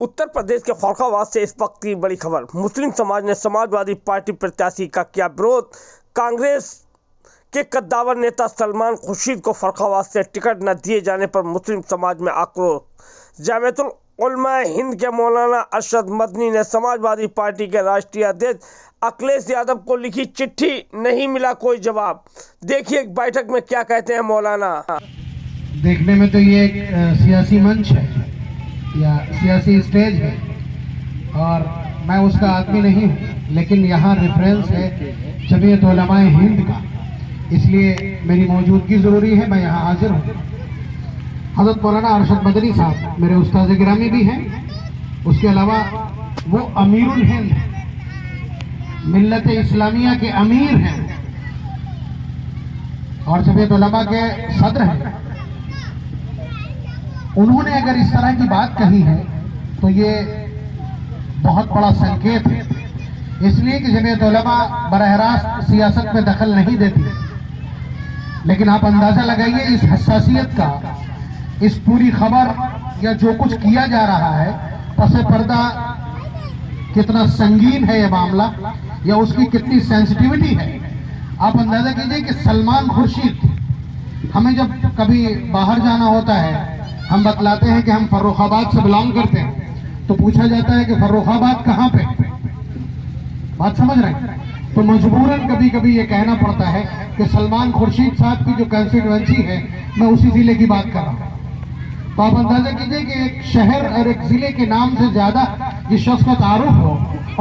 उत्तर प्रदेश के फर्रुखाबाद से इस वक्त की बड़ी खबर। मुस्लिम समाज ने समाजवादी पार्टी प्रत्याशी का किया विरोध। कांग्रेस के कद्दावर नेता सलमान खुर्शीद को फर्रुखाबाद से टिकट न दिए जाने पर मुस्लिम समाज में आक्रोश। जामियतुल उलमा हिंद के मौलाना अरशद मदनी ने समाजवादी पार्टी के राष्ट्रीय अध्यक्ष अखिलेश यादव को लिखी चिट्ठी, नहीं मिला कोई जवाब। देखिए बैठक में क्या कहते हैं मौलाना। देखने में तो ये एक सियासी मंच है या सियासी स्टेज है और मैं उसका आदमी नहीं हूँ, लेकिन यहाँ रेफरेंस है जमीयत उलमा हिंद का, इसलिए मेरी मौजूदगी ज़रूरी है। मैं यहाँ हाजिर हूँ। हज़रत मौलाना अरशद मदनी साहब मेरे उस्ताद गिरामी भी हैं, उसके अलावा वो अमीरुल हिंद मिल्लत इस्लामिया के अमीर हैं और जमीयत उलमा के सदर हैं। उन्होंने अगर इस तरह की बात कही है तो ये बहुत बड़ा संकेत है, इसलिए कि जमीयत उलमा बरह रास्त सियासत में दखल नहीं देती, लेकिन आप अंदाजा लगाइए इस हसासियत का, इस पूरी खबर या जो कुछ किया जा रहा है पसे पर्दा कितना संगीन है ये मामला या उसकी कितनी सेंसिटिविटी है। आप अंदाजा कीजिए कि सलमान खुर्शीद, हमें जब कभी बाहर जाना होता है हम बतलाते हैं कि हम फर्रुखाबाद से बिलोंग करते हैं, तो पूछा जाता है कि फर्रुखाबाद कहाँ पे, बात समझ रहे हैं, तो मजबूरन कभी कभी ये कहना पड़ता है कि सलमान खुर्शीद साहब की जो कंस्टिट्यूएंसी है मैं उसी जिले की बात कर रहा हूँ। तो आप अंदाजा कीजिए कि एक शहर और एक जिले के नाम से ज्यादा जिस शख्स का तारुफ हो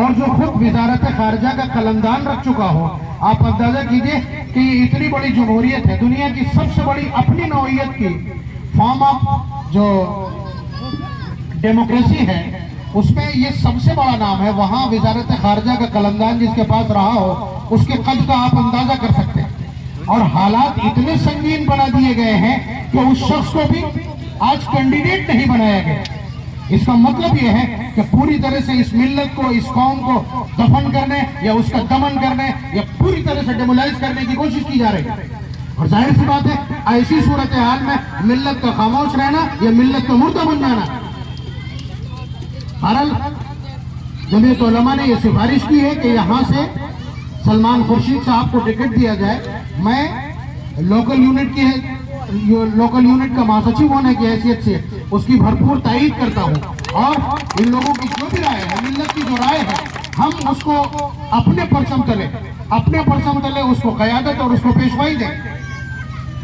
और जो खुद वजारत खारजा का कलमदान रख चुका हो, आप अंदाजा कीजिए कि ये इतनी बड़ी जमहूरियत है, दुनिया की सबसे बड़ी अपनी नौइयत की फॉर्म ऑफ जो डेमोक्रेसी है उसमें ये सबसे बड़ा नाम है। वहां वजारत खारजा का कलमदान जिसके पास रहा हो उसके कद का आप अंदाजा कर सकते हैं। और हालात इतने संगीन बना दिए गए हैं कि उस शख्स को भी आज कैंडिडेट नहीं बनाया गया। इसका मतलब यह है कि पूरी तरह से इस मिल्लत को, इस कौम को दफन करने या उसका दमन करने या पूरी तरह से डेमोलाइज करने की कोशिश की जा रही है। और जाहिर सी बात है ऐसी सूरत हाल में मिल्लत का खामोश रहना या मिल्लत का मुर्दा बन जाना। बहरहाल जमीयत उलमा ने यह सिफारिश की है कि यहाँ से सलमान खुर्शीद साहब को टिकट दिया जाए। मैं लोकल यूनिट का महासचिव होने की हैसियत से उसकी भरपूर तायीद करता हूँ और इन लोगों की जो भी राय है, मिल्लत की जो राय है, हम उसको अपने परचम तले उसको क़यादत और उसको पेशवाई दें।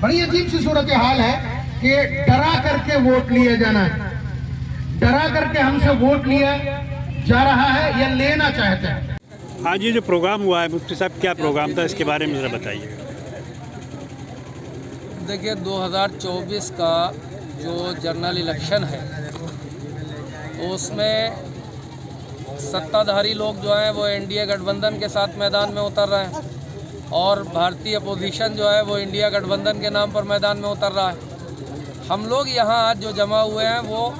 बड़ी अजीब सी सूरत हाल है कि डरा करके वोट लिया जाना है, डरा करके हमसे वोट लिया जा रहा है या लेना चाहते हैं। हाँ जी, जो प्रोग्राम हुआ है मुफ्ती साहब, क्या प्रोग्राम था, इसके बारे में ज़रा बताइए। देखिए 2024 का जो जनरल इलेक्शन है तो उसमें सत्ताधारी लोग जो हैं वो एनडीए गठबंधन के साथ मैदान में उतर रहे हैं और भारतीय अपोजिशन जो है वो इंडिया गठबंधन के नाम पर मैदान में उतर रहा है। हम लोग यहाँ आज जो जमा हुए हैं वो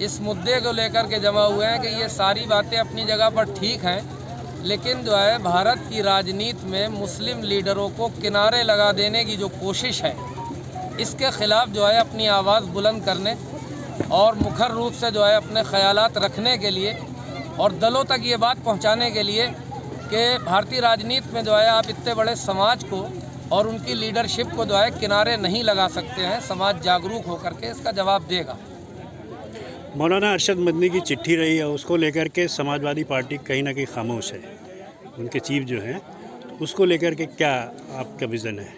इस मुद्दे को लेकर के जमा हुए हैं कि ये सारी बातें अपनी जगह पर ठीक हैं, लेकिन जो है भारत की राजनीति में मुस्लिम लीडरों को किनारे लगा देने की जो कोशिश है इसके ख़िलाफ़ जो है अपनी आवाज़ बुलंद करने और मुखर रूप से जो है अपने ख़यालात रखने के लिए और दलों तक ये बात पहुंचाने के लिए कि भारतीय राजनीति में जो है आप इतने बड़े समाज को और उनकी लीडरशिप को जो है किनारे नहीं लगा सकते हैं। समाज जागरूक होकर के इसका जवाब देगा। मौलाना अरशद मदनी की चिट्ठी रही है, उसको लेकर के समाजवादी पार्टी कहीं ना कहीं खामोश है, उनके चीफ जो हैं, उसको लेकर के क्या आपका विज़न है?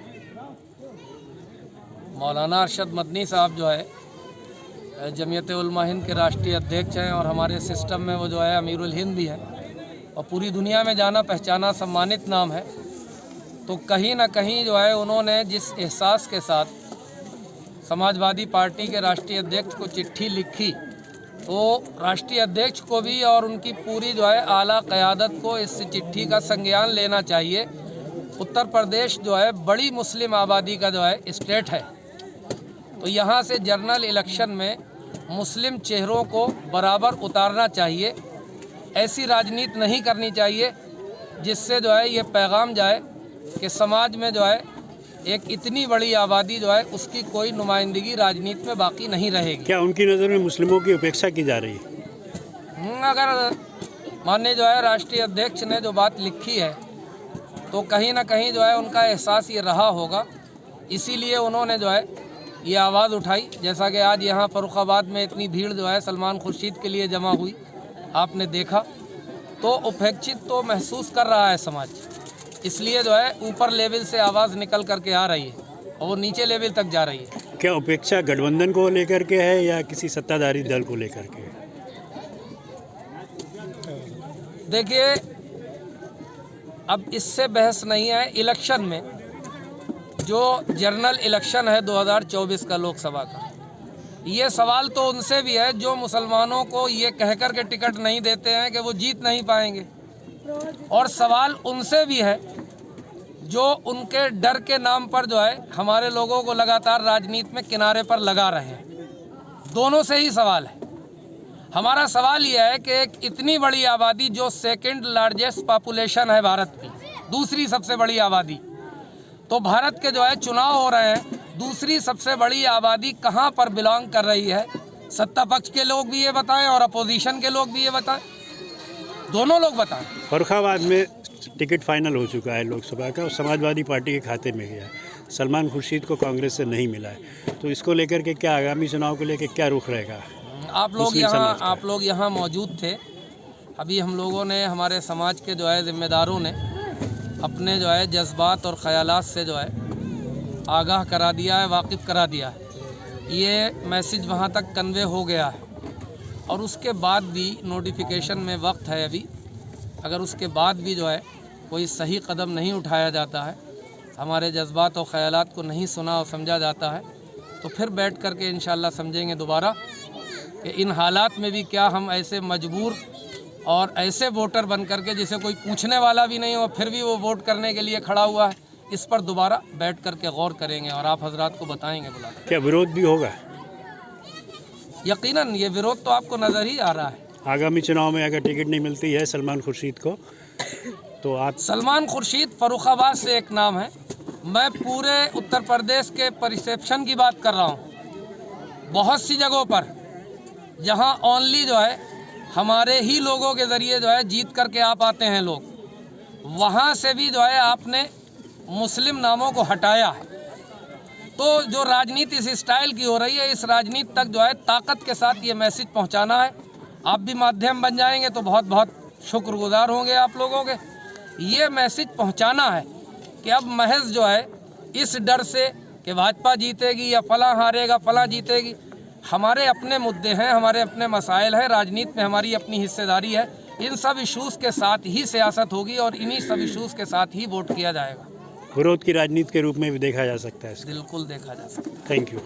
मौलाना अरशद मदनी साहब जो है जमीयत उलमा हिंद के राष्ट्रीय अध्यक्ष हैं और हमारे सिस्टम में वो जो है अमीरुल हिंद भी हैं और पूरी दुनिया में जाना पहचाना सम्मानित नाम है। तो कहीं ना कहीं जो है उन्होंने जिस एहसास के साथ समाजवादी पार्टी के राष्ट्रीय अध्यक्ष को चिट्ठी लिखी तो राष्ट्रीय अध्यक्ष को भी और उनकी पूरी जो है आला क़यादत को इस चिट्ठी का संज्ञान लेना चाहिए। उत्तर प्रदेश जो है बड़ी मुस्लिम आबादी का जो है स्टेट है, तो यहाँ से जनरल इलेक्शन में मुस्लिम चेहरों को बराबर उतारना चाहिए। ऐसी राजनीति नहीं करनी चाहिए जिससे जो है ये पैगाम जाए कि समाज में जो है एक इतनी बड़ी आबादी जो है उसकी कोई नुमाइंदगी राजनीति में बाकी नहीं रहेगी। क्या उनकी नज़र में मुस्लिमों की उपेक्षा की जा रही है? अगर माननीय जो है राष्ट्रीय अध्यक्ष ने जो बात लिखी है तो कहीं ना कहीं जो है उनका एहसास ये रहा होगा, इसीलिए उन्होंने जो है ये आवाज़ उठाई। जैसा कि आज यहाँ फर्रुखाबाद में इतनी भीड़ जो है सलमान खुर्शीद के लिए जमा हुई, आपने देखा, तो उपेक्षित तो महसूस कर रहा है समाज, इसलिए जो है ऊपर लेवल से आवाज़ निकल करके आ रही है और वो नीचे लेवल तक जा रही है। क्या उपेक्षा गठबंधन को लेकर के है या किसी सत्ताधारी दल को लेकर के? देखिए, अब इससे बहस नहीं है। इलेक्शन में जो जनरल इलेक्शन है 2024 का लोकसभा का, ये सवाल तो उनसे भी है जो मुसलमानों को ये कह कर के टिकट नहीं देते हैं कि वो जीत नहीं पाएंगे, और सवाल उनसे भी है जो उनके डर के नाम पर जो है हमारे लोगों को लगातार राजनीति में किनारे पर लगा रहे हैं। दोनों से ही सवाल है। हमारा सवाल यह है कि एक इतनी बड़ी आबादी जो सेकंड लार्जेस्ट पॉपुलेशन है भारत की, दूसरी सबसे बड़ी आबादी, तो भारत के जो है चुनाव हो रहे हैं, दूसरी सबसे बड़ी आबादी कहां पर बिलोंग कर रही है? सत्ता पक्ष के लोग भी ये बताएं और अपोजिशन के लोग भी ये बताएं, दोनों लोग बताएं। फर्रुखाबाद में टिकट फाइनल हो चुका है लोकसभा का और समाजवादी पार्टी के खाते में गया है। सलमान खुर्शीद को कांग्रेस से नहीं मिला है, तो इसको लेकर के क्या आगामी चुनाव को लेकर क्या रुख रहेगा? आप लोग यहाँ मौजूद थे। अभी हम लोगों ने, हमारे समाज के जो है जिम्मेदारों ने अपने जो है जज्बात और ख़यालात से जो है आगाह करा दिया है, वाकिफ़ करा दिया है। ये मैसेज वहाँ तक कन्वे हो गया है और उसके बाद भी नोटिफिकेशन में वक्त है अभी। अगर उसके बाद भी जो है कोई सही कदम नहीं उठाया जाता है, हमारे जज्बात और ख़यालात को नहीं सुना और समझा जाता है, तो फिर बैठ कर के इंशाल्लाह समझेंगे दोबारा कि इन हालात में भी क्या हम ऐसे मजबूर और ऐसे वोटर बन करके जिसे कोई पूछने वाला भी नहीं हो फिर भी वो वोट करने के लिए खड़ा हुआ है, इस पर दोबारा बैठ करके गौर करेंगे और आप हजरात को बताएंगे बुला। क्या विरोध भी होगा? यकीनन ये विरोध तो आपको नज़र ही आ रहा है। आगामी चुनाव में अगर टिकट नहीं मिलती है सलमान खुर्शीद को, तो आप? सलमान खुर्शीद फर्रुखाबाद से एक नाम है। मैं पूरे उत्तर प्रदेश के परिसेप्शन की बात कर रहा हूँ। बहुत सी जगहों पर जहाँ ओनली जो है हमारे ही लोगों के ज़रिए जो है जीत करके आप आते हैं लोग, वहाँ से भी जो है आपने मुस्लिम नामों को हटाया है। तो जो राजनीति इस स्टाइल की हो रही है, इस राजनीति तक जो है ताकत के साथ ये मैसेज पहुँचाना है। आप भी माध्यम बन जाएंगे तो बहुत बहुत शुक्रगुजार होंगे आप लोगों के। ये मैसेज पहुँचाना है कि अब महज जो है इस डर से कि भाजपा जीतेगी या फलां हारेगा, फलां जीतेगी, हमारे अपने मुद्दे हैं, हमारे अपने मसाइल हैं, राजनीति में हमारी अपनी हिस्सेदारी है। इन सब इशूज़ के साथ ही सियासत होगी और इन्हीं सब इशूज़ के साथ ही वोट किया जाएगा। विरोध की राजनीति के रूप में भी देखा जा सकता है? बिल्कुल देखा जा सकता है। Thank you.